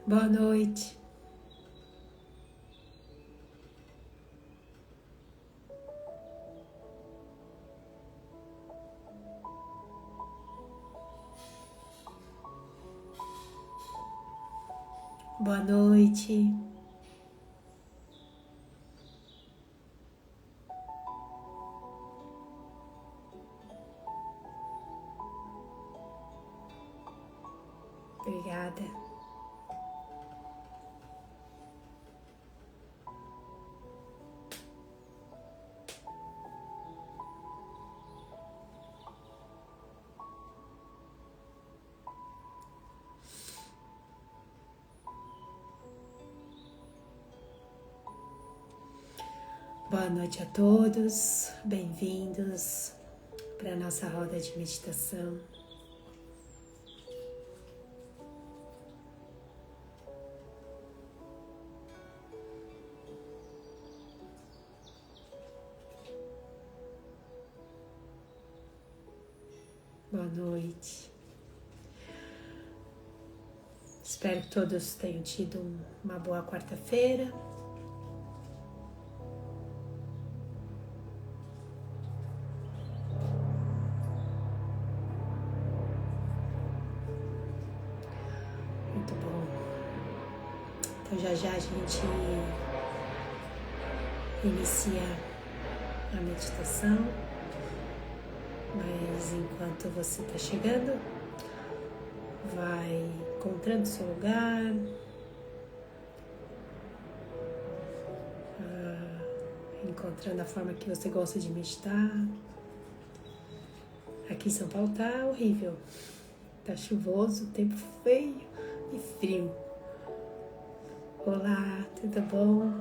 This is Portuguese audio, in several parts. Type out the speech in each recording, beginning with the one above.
Boa noite. Boa noite. Obrigada. Boa noite a todos, bem-vindos para a nossa roda de meditação. Boa noite. Espero que todos tenham tido uma boa quarta-feira. Muito bom. Então já a gente inicia a meditação, mas enquanto você está chegando, vai encontrando seu lugar, encontrando a forma que você gosta de meditar. Aqui em São Paulo tá horrível, tá chuvoso, tempo feio e frio. Olá, tudo bom?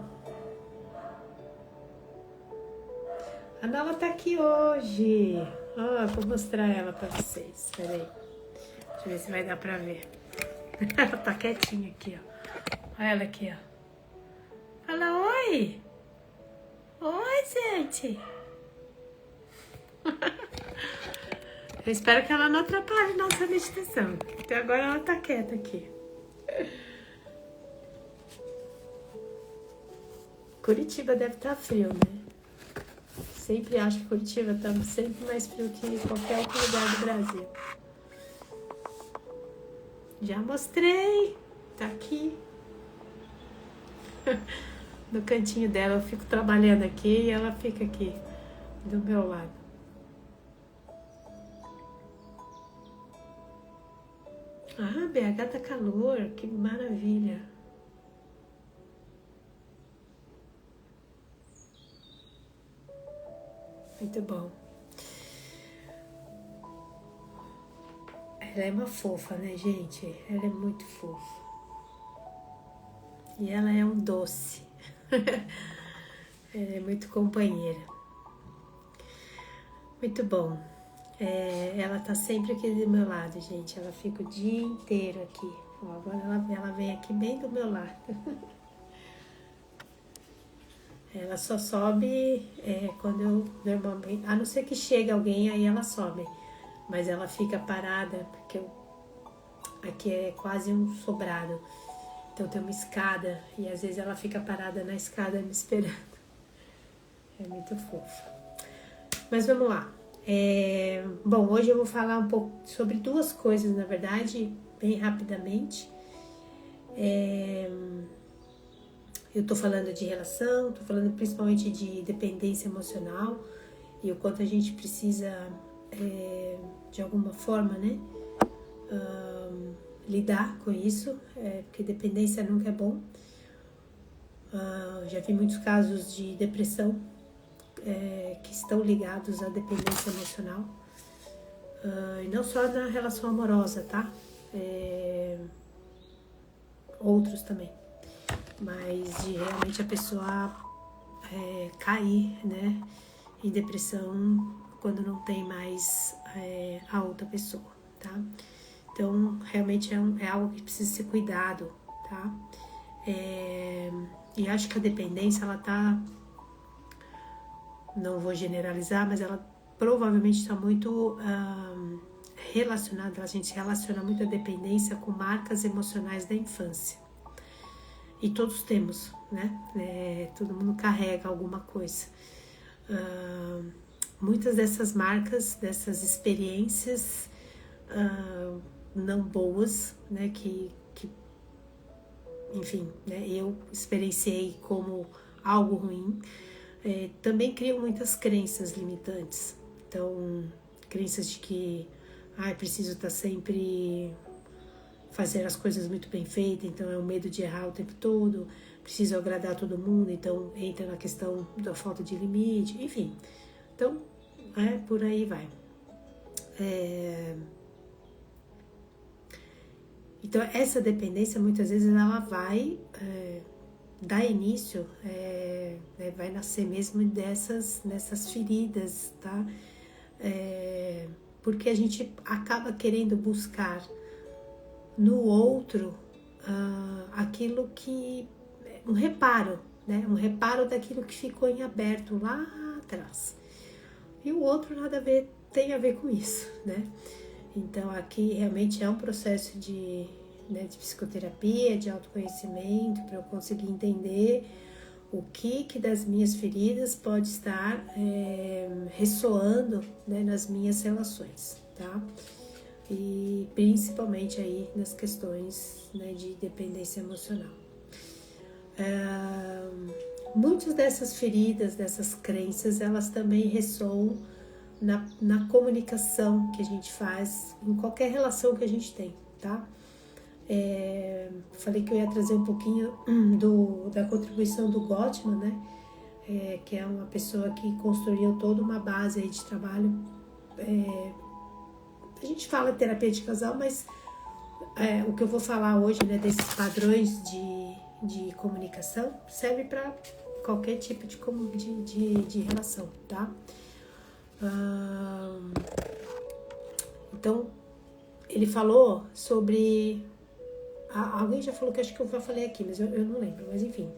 A Nala tá aqui hoje. Vou mostrar ela pra vocês. Espera aí. Deixa eu ver se vai dar pra ver. Ela tá quietinha aqui, ó. Olha ela aqui, ó. Fala oi. Oi, gente. Eu espero que ela não atrapalhe nossa meditação. Até agora ela tá quieta aqui. Curitiba deve estar frio, né? Sempre acho que Curitiba está sempre mais frio que qualquer outro lugar do Brasil. Já mostrei. Tá aqui. No cantinho dela. Eu fico trabalhando aqui e ela fica aqui do meu lado. BH tá calor. Que maravilha. Muito bom. Ela é uma fofa, né, gente? Ela é muito fofa. E ela é um doce. Ela é muito companheira. Muito bom. Ela tá sempre aqui do meu lado, gente. Ela fica o dia inteiro aqui. Agora ela vem aqui bem do meu lado. Ela só sobe quando eu normalmente... A não ser que chegue alguém, aí ela sobe. Mas ela fica parada, porque aqui é quase um sobrado. Então tem uma escada e às vezes ela fica parada na escada me esperando. É muito fofa. Mas vamos lá. Bom, hoje eu vou falar um pouco sobre duas coisas, na verdade, bem rapidamente. Eu tô falando de relação, tô falando principalmente de dependência emocional e o quanto a gente precisa, de alguma forma, né, lidar com isso, porque dependência nunca é bom. Já vi muitos casos de depressão que estão ligados à dependência emocional, e não só na relação amorosa, tá? Outros também. Mas de realmente a pessoa cair, né, em depressão quando não tem mais a outra pessoa, tá? Então, realmente é algo que precisa ser cuidado, tá? E acho que a dependência, ela tá... Não vou generalizar, mas ela provavelmente está muito relacionada, a gente relaciona muito a dependência com marcas emocionais da infância, E todos temos, né? Todo mundo carrega alguma coisa. Muitas dessas marcas, dessas experiências não boas, né? Que enfim, né? Eu experienciei como algo ruim, também criam muitas crenças limitantes. Então, crenças de que preciso estar sempre fazer as coisas muito bem feitas, então é o medo de errar o tempo todo, preciso agradar todo mundo, então entra na questão da falta de limite, enfim. Então, por aí vai. Então, essa dependência, muitas vezes, ela vai dar início, vai nascer mesmo dessas feridas, tá? Porque a gente acaba querendo buscar no outro aquilo que... um reparo, né? Um reparo daquilo que ficou em aberto lá atrás. E o outro tem a ver com isso, né? Então, aqui realmente é um processo de psicoterapia, de autoconhecimento, para eu conseguir entender o que das minhas feridas pode estar ressoando, né, nas minhas relações, tá? E principalmente aí nas questões, né, de dependência emocional. Muitas dessas feridas, dessas crenças, elas também ressoam na comunicação que a gente faz em qualquer relação que a gente tem, tá? Falei que eu ia trazer um pouquinho da contribuição do Gottman, né? Que é uma pessoa que construiu toda uma base aí de trabalho. A gente fala terapia de casal, mas o que eu vou falar hoje, né, desses padrões de comunicação, serve para qualquer tipo de relação, tá? Então, ele falou sobre... alguém já falou que acho que eu já falei aqui, mas eu não lembro, mas enfim.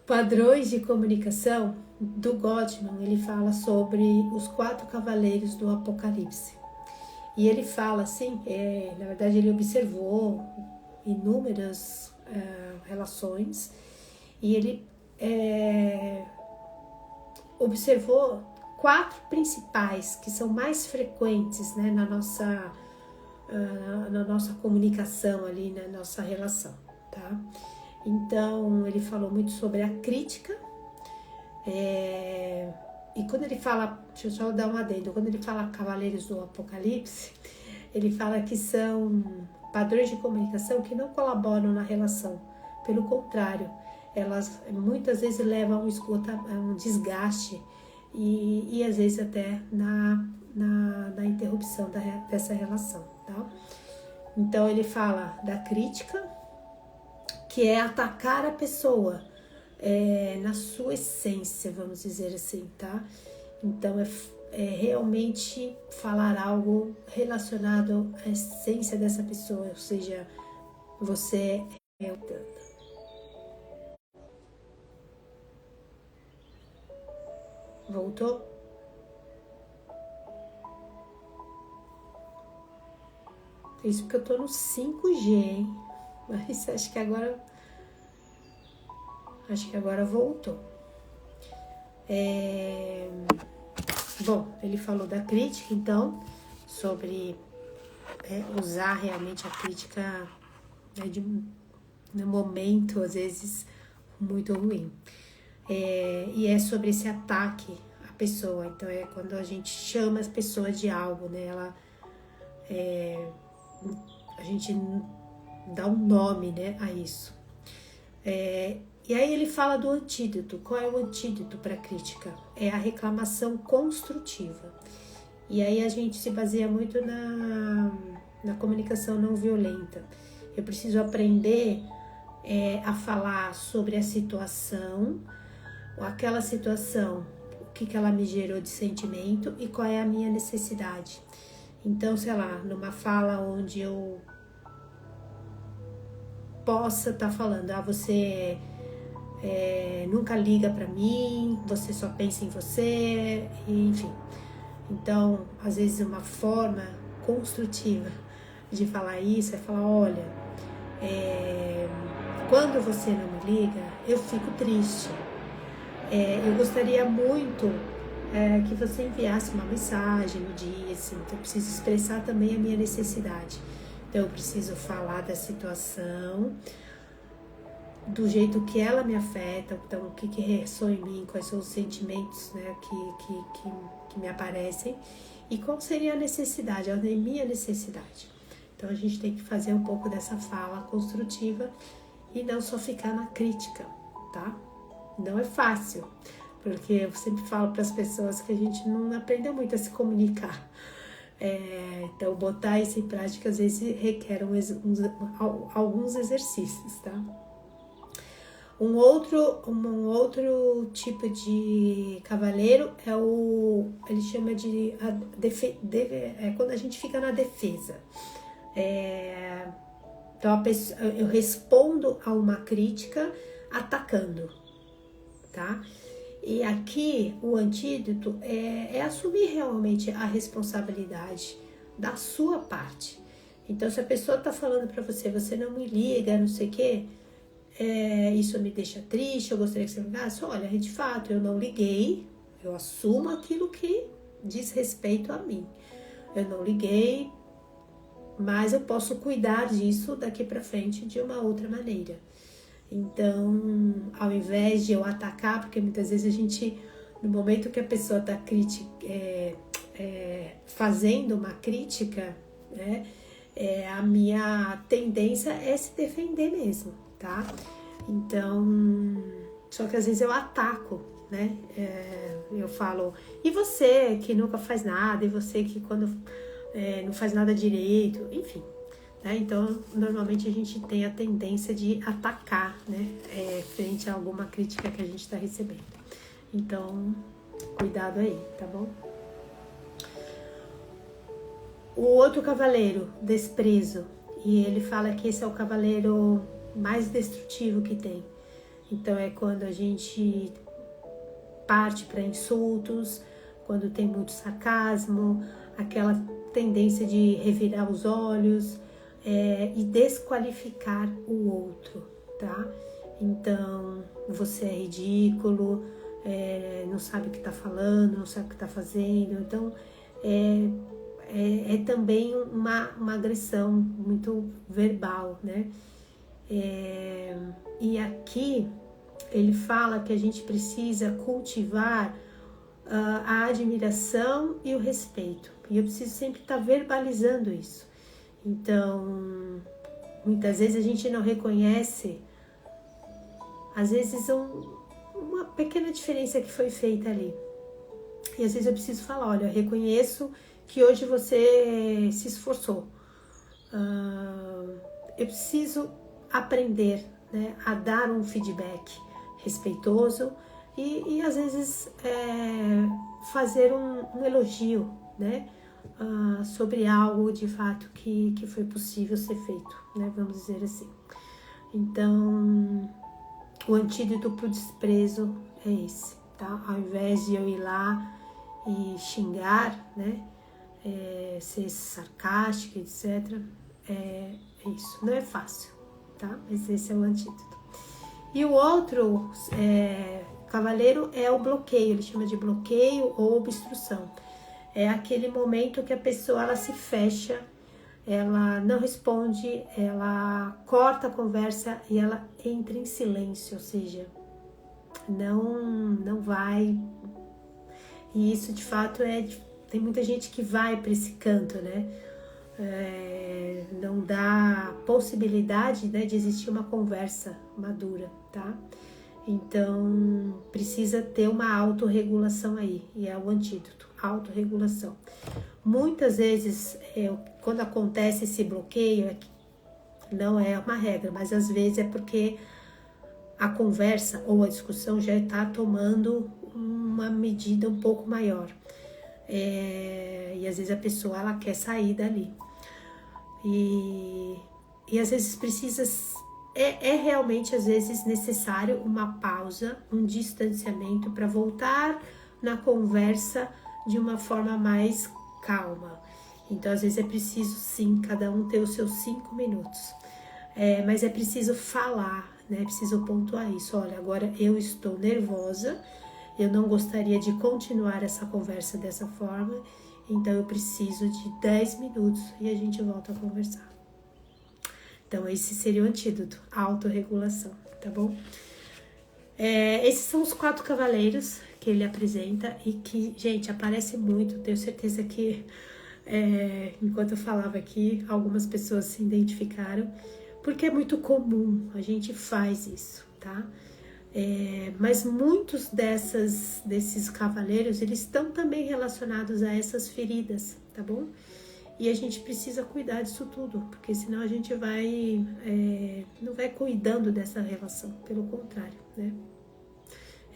Padrões de comunicação do Gottman, ele fala sobre os 4 cavaleiros do Apocalipse. E ele fala assim, na verdade ele observou inúmeras relações e ele observou 4 principais que são mais frequentes, né, na nossa comunicação ali, na nossa relação, tá? Então, ele falou muito sobre a crítica, e quando ele fala, deixa eu só dar um adendo, quando ele fala Cavaleiros do Apocalipse, ele fala que são padrões de comunicação que não colaboram na relação, pelo contrário, elas muitas vezes levam a um desgaste e às vezes até na interrupção dessa relação, tá? Então ele fala da crítica, que é atacar a pessoa na sua essência, vamos dizer assim, tá? Então é realmente falar algo relacionado à essência dessa pessoa, ou seja, você é o tanto. Voltou? Isso porque eu tô no 5G, hein? Mas acho que agora voltou. Bom, ele falou da crítica, então, sobre usar realmente a crítica, né, no momento, às vezes, muito ruim. E é sobre esse ataque à pessoa. Então, é quando a gente chama as pessoas de algo, né? A gente dá um nome, né, a isso. E aí ele fala do antídoto. Qual é o antídoto para a crítica? É a reclamação construtiva. E aí a gente se baseia muito na comunicação não violenta. Eu preciso aprender a falar sobre a situação, aquela situação, o que ela me gerou de sentimento e qual é a minha necessidade. Então, sei lá, numa fala onde eu possa estar falando, você nunca liga pra mim, você só pensa em você, enfim. Então, às vezes uma forma construtiva de falar isso é falar, olha, quando você não me liga, eu fico triste. Eu gostaria muito que você enviasse uma mensagem no dia, assim, então eu preciso expressar também a minha necessidade. Então eu preciso falar da situação, do jeito que ela me afeta, então o que ressoa em mim, quais são os sentimentos, né, que me aparecem e qual seria a necessidade, a minha necessidade. Então a gente tem que fazer um pouco dessa fala construtiva e não só ficar na crítica, tá? Não é fácil, porque eu sempre falo para as pessoas que a gente não aprendeu muito a se comunicar. Então botar isso em prática às vezes requer alguns exercícios, tá? Um outro tipo de cavaleiro ele chama de quando a gente fica na defesa. Então eu respondo a uma crítica atacando, tá? E aqui o antídoto é assumir realmente a responsabilidade da sua parte. Então se a pessoa tá falando para você não me liga, não sei o quê, isso me deixa triste, eu gostaria que você ligasse. Olha, de fato, eu não liguei, eu assumo aquilo que diz respeito a mim. Eu não liguei, mas eu posso cuidar disso daqui para frente de uma outra maneira. Então, ao invés de eu atacar, porque muitas vezes a gente, no momento que a pessoa está fazendo uma crítica, né, a minha tendência é se defender mesmo, tá? Então, só que às vezes eu ataco, né? Eu falo, e você que nunca faz nada, e você que quando não faz nada direito, enfim. Né? Então, normalmente a gente tem a tendência de atacar, né? Frente a alguma crítica que a gente está recebendo. Então, cuidado aí, tá bom? O outro cavaleiro, desprezo, e ele fala que esse é o cavaleiro mais destrutivo que tem. Então é quando a gente parte para insultos, quando tem muito sarcasmo, aquela tendência de revirar os olhos e desqualificar o outro, tá? Então você é ridículo, não sabe o que está falando, não sabe o que está fazendo. Então é também uma agressão muito verbal, né? E aqui ele fala que a gente precisa cultivar a admiração e o respeito. E eu preciso sempre estar verbalizando isso. Então, muitas vezes a gente não reconhece, às vezes uma pequena diferença que foi feita ali. E às vezes eu preciso falar, olha, eu reconheço que hoje você se esforçou. Eu preciso aprender, né, a dar um feedback respeitoso e às vezes fazer um elogio, né, sobre algo de fato que foi possível ser feito, né, vamos dizer assim. Então, o antídoto para o desprezo é esse, tá? Ao invés de eu ir lá e xingar, né, ser sarcástica, etc., é isso. Não é fácil, tá? Mas esse é o antídoto. E o outro cavaleiro é o bloqueio, ele chama de bloqueio ou obstrução. É aquele momento que a pessoa ela se fecha, ela não responde, ela corta a conversa e ela entra em silêncio, ou seja, não vai. E isso de fato tem muita gente que vai para esse canto, né? Não dá possibilidade, né, de existir uma conversa madura, tá? Então precisa ter uma autorregulação aí, e é o antídoto, autorregulação. Muitas vezes quando acontece esse bloqueio, não é uma regra, mas às vezes é porque a conversa ou a discussão já está tomando uma medida um pouco maior. E às vezes a pessoa ela quer sair dali. E às vezes precisa, realmente às vezes necessário uma pausa, um distanciamento para voltar na conversa de uma forma mais calma. Então às vezes é preciso sim, cada um ter os seus 5 minutos. Mas é preciso falar, né? Preciso pontuar isso. Olha, agora eu estou nervosa, eu não gostaria de continuar essa conversa dessa forma, então eu preciso de 10 minutos e a gente volta a conversar. Então esse seria o antídoto, a autorregulação, tá bom? Esses são os 4 cavaleiros que ele apresenta e que, gente, aparece muito. Tenho certeza que enquanto eu falava aqui, algumas pessoas se identificaram, porque é muito comum, a gente faz isso, tá? Mas muitos desses cavaleiros, eles estão também relacionados a essas feridas, tá bom? E a gente precisa cuidar disso tudo, porque senão a gente não vai cuidando dessa relação, pelo contrário, né?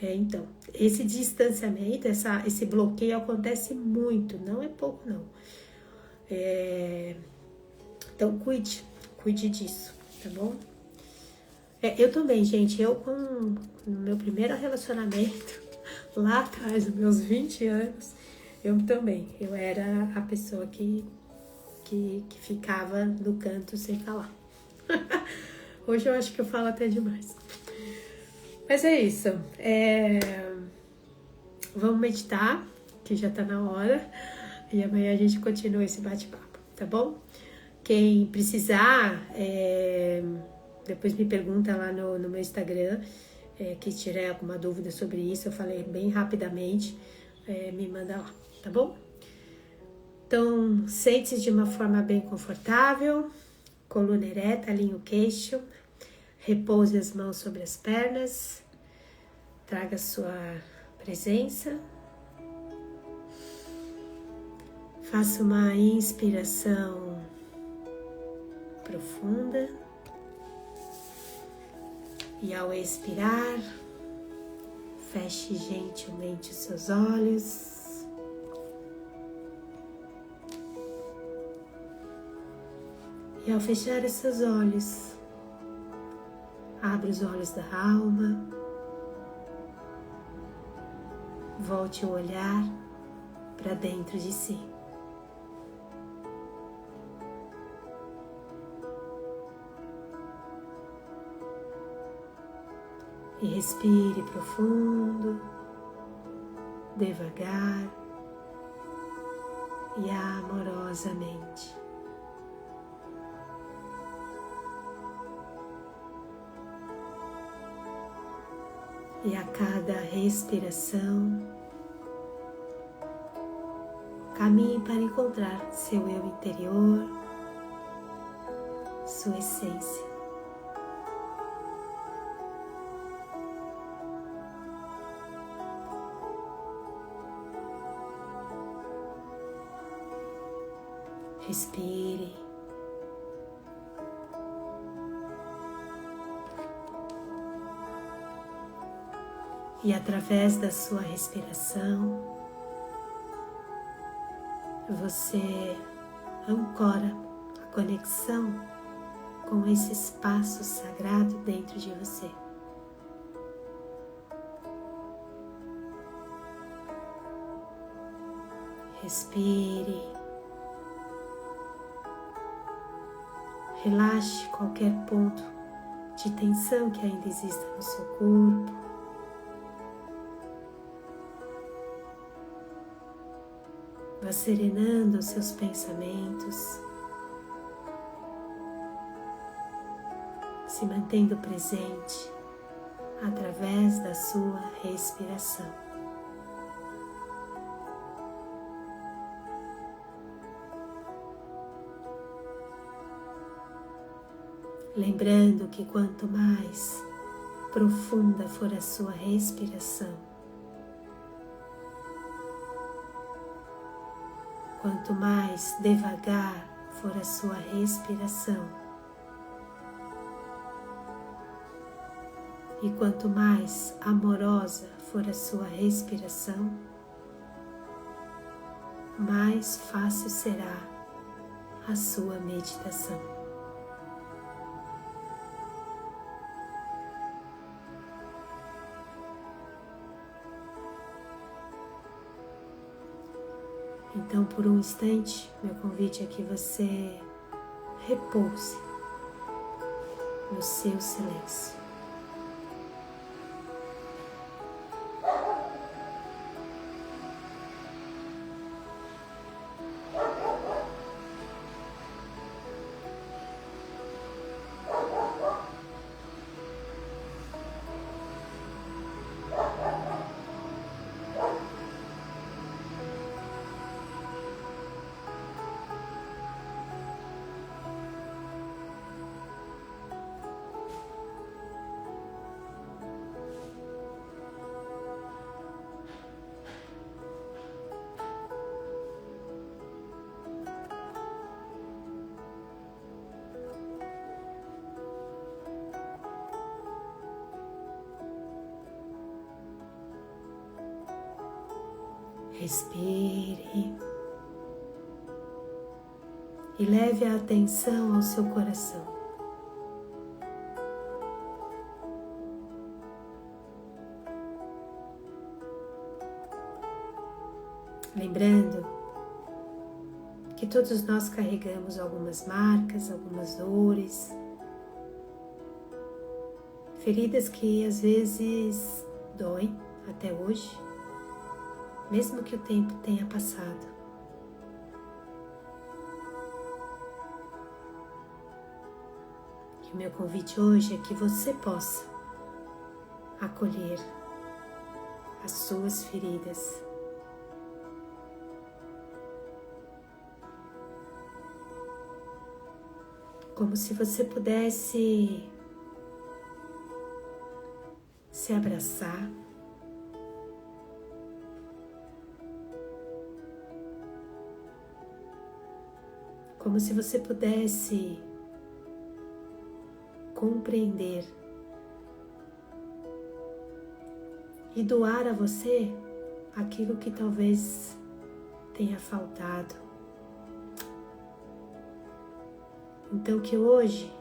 Então, esse distanciamento, esse bloqueio acontece muito, não é pouco não. Então, cuide disso, tá bom? Eu também, gente, no meu primeiro relacionamento, lá atrás, nos meus 20 anos, eu era a pessoa que ficava no canto sem falar. Hoje eu acho que eu falo até demais. Mas é isso. Vamos meditar, que já tá na hora. E amanhã a gente continua esse bate-papo, tá bom? Quem precisar, depois me pergunta lá no meu Instagram, que tiver alguma dúvida sobre isso. Eu falei bem rapidamente, me manda lá, tá bom? Então, sente-se de uma forma bem confortável, coluna ereta, alinhe o queixo, repouse as mãos sobre as pernas, traga sua presença, faça uma inspiração profunda e ao expirar, feche gentilmente os seus olhos. E ao fechar os seus olhos, abre os olhos da alma, volte o olhar para dentro de si. E respire profundo, devagar e amorosamente. E a cada respiração, caminhe para encontrar seu eu interior, sua essência. Respire. E através da sua respiração, você ancora a conexão com esse espaço sagrado dentro de você. Respire. Relaxe qualquer ponto de tensão que ainda exista no seu corpo. Vá serenando os seus pensamentos, se mantendo presente através da sua respiração. Lembrando que quanto mais profunda for a sua respiração, quanto mais devagar for a sua respiração, e quanto mais amorosa for a sua respiração, mais fácil será a sua meditação. Então, por um instante, meu convite é que você repouse no seu silêncio. Respire e leve a atenção ao seu coração. Lembrando que todos nós carregamos algumas marcas, algumas dores, feridas que às vezes doem até hoje, mesmo que o tempo tenha passado. E o meu convite hoje é que você possa acolher as suas feridas, como se você pudesse se abraçar, como se você pudesse compreender e doar a você aquilo que talvez tenha faltado. Então que hoje,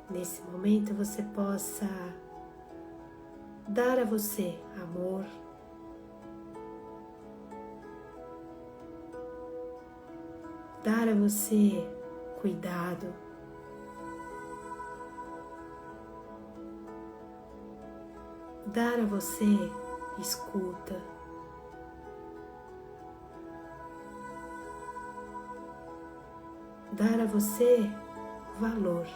nesse momento, você possa dar a você amor, dar a você cuidado, dar a você escuta, dar a você valor.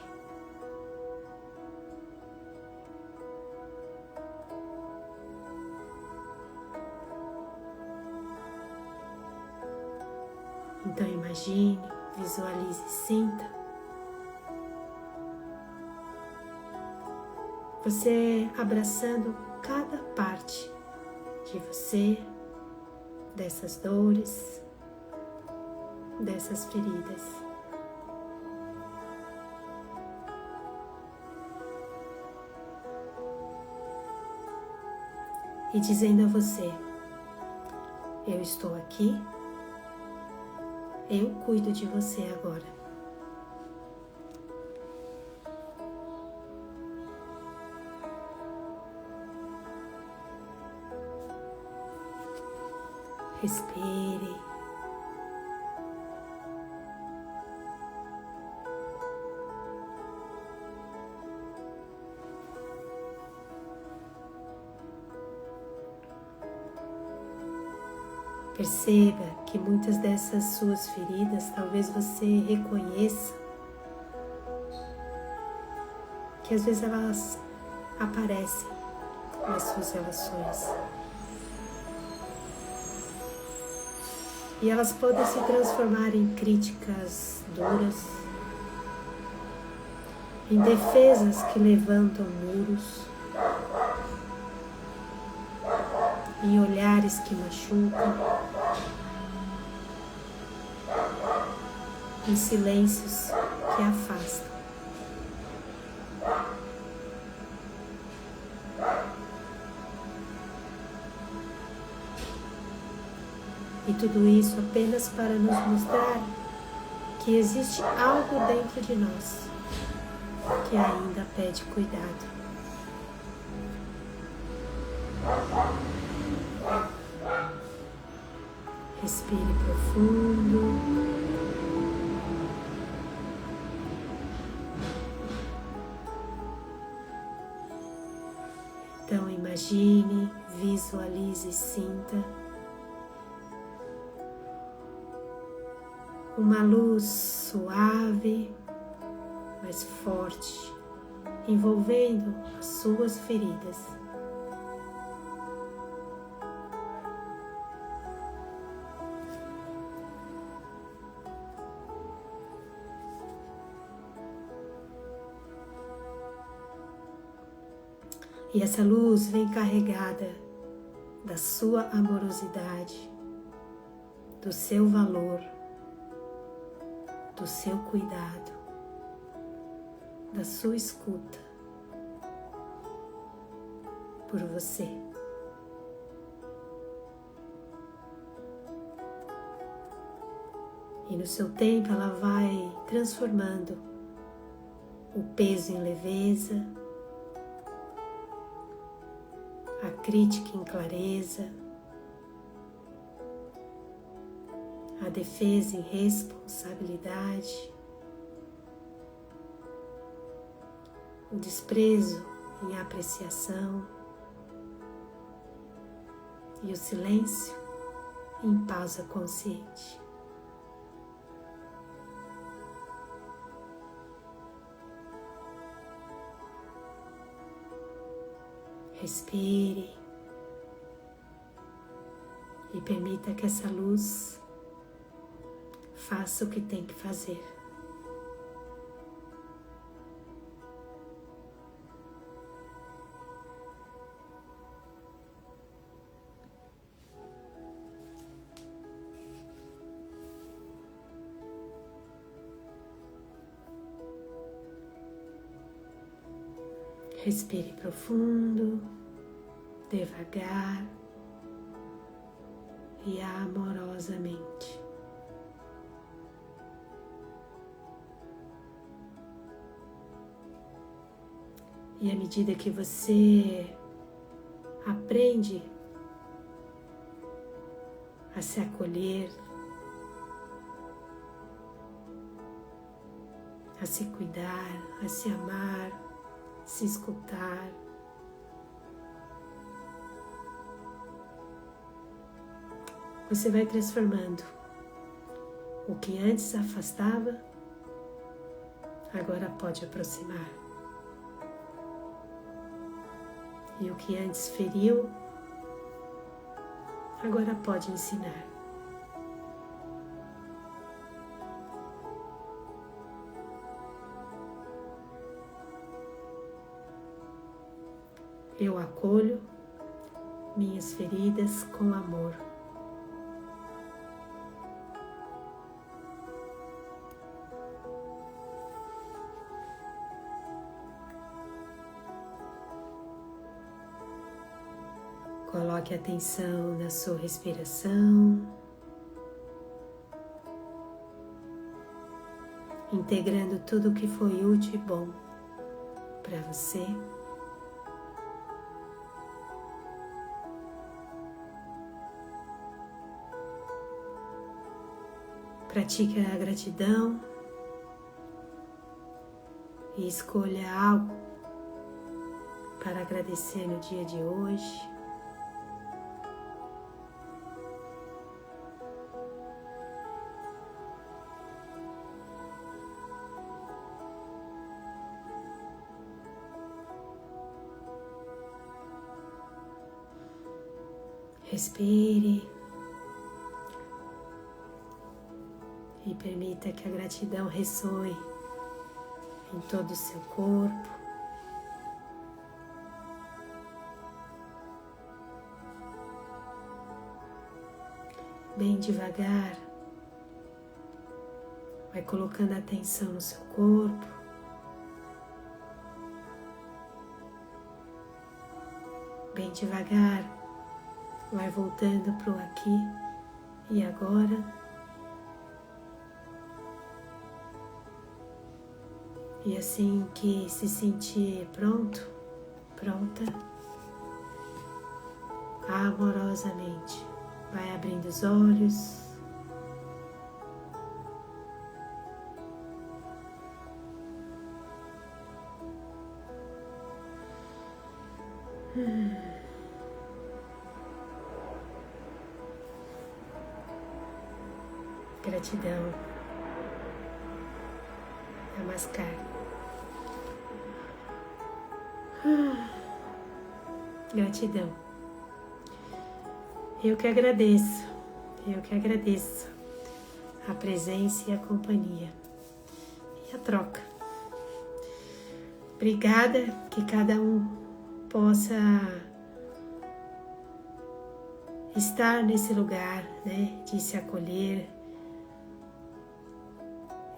Então imagine, visualize e sinta você abraçando cada parte de você, dessas dores, dessas feridas. E dizendo a você: eu estou aqui, eu cuido de você agora. Respire. Perceba que muitas dessas suas feridas, talvez você reconheça que às vezes elas aparecem nas suas relações. E elas podem se transformar em críticas duras, em defesas que levantam muros, em olhares que machucam, em silêncios que afastam. E tudo isso apenas para nos mostrar que existe algo dentro de nós que ainda pede cuidado. Respire profundo. Então imagine, visualize e sinta uma luz suave, mas forte, envolvendo as suas feridas. E essa luz vem carregada da sua amorosidade, do seu valor, do seu cuidado, da sua escuta por você. E no seu tempo ela vai transformando o peso em leveza, a crítica em clareza, a defesa em responsabilidade, o desprezo em apreciação e o silêncio em pausa consciente. Respire e permita que essa luz faça o que tem que fazer. Respire profundo, devagar e amorosamente. E à medida que você aprende a se acolher, a se cuidar, a se amar, se escutar, você vai transformando o que antes afastava, agora pode aproximar. E o que antes feriu, agora pode ensinar. Eu acolho minhas feridas com amor. Coloque atenção na sua respiração, integrando tudo o que foi útil e bom para você. Pratique a gratidão e escolha algo para agradecer no dia de hoje. Respire e permita que a gratidão ressoe em todo o seu corpo. Bem devagar, vai colocando atenção no seu corpo. Bem devagar, vai voltando para o aqui e agora. E assim que se sentir pronto, pronta, amorosamente, vai abrindo os olhos. Gratidão. Namaskar. Gratidão. Eu que agradeço a presença e a companhia e a troca. Obrigada, que cada um possa estar nesse lugar, né, de se acolher,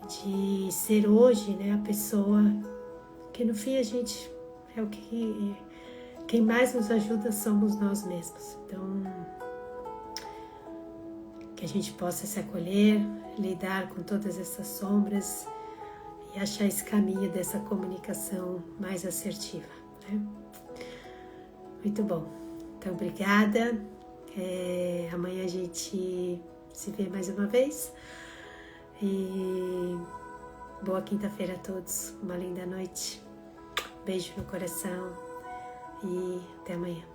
de ser hoje, né, a pessoa que no fim a gente é o que quem mais nos ajuda somos nós mesmos. Então, que a gente possa se acolher, lidar com todas essas sombras e achar esse caminho dessa comunicação mais assertiva, né? Muito bom. Então, obrigada. Amanhã a gente se vê mais uma vez. E boa quinta-feira a todos. Uma linda noite. Beijo no coração e até amanhã.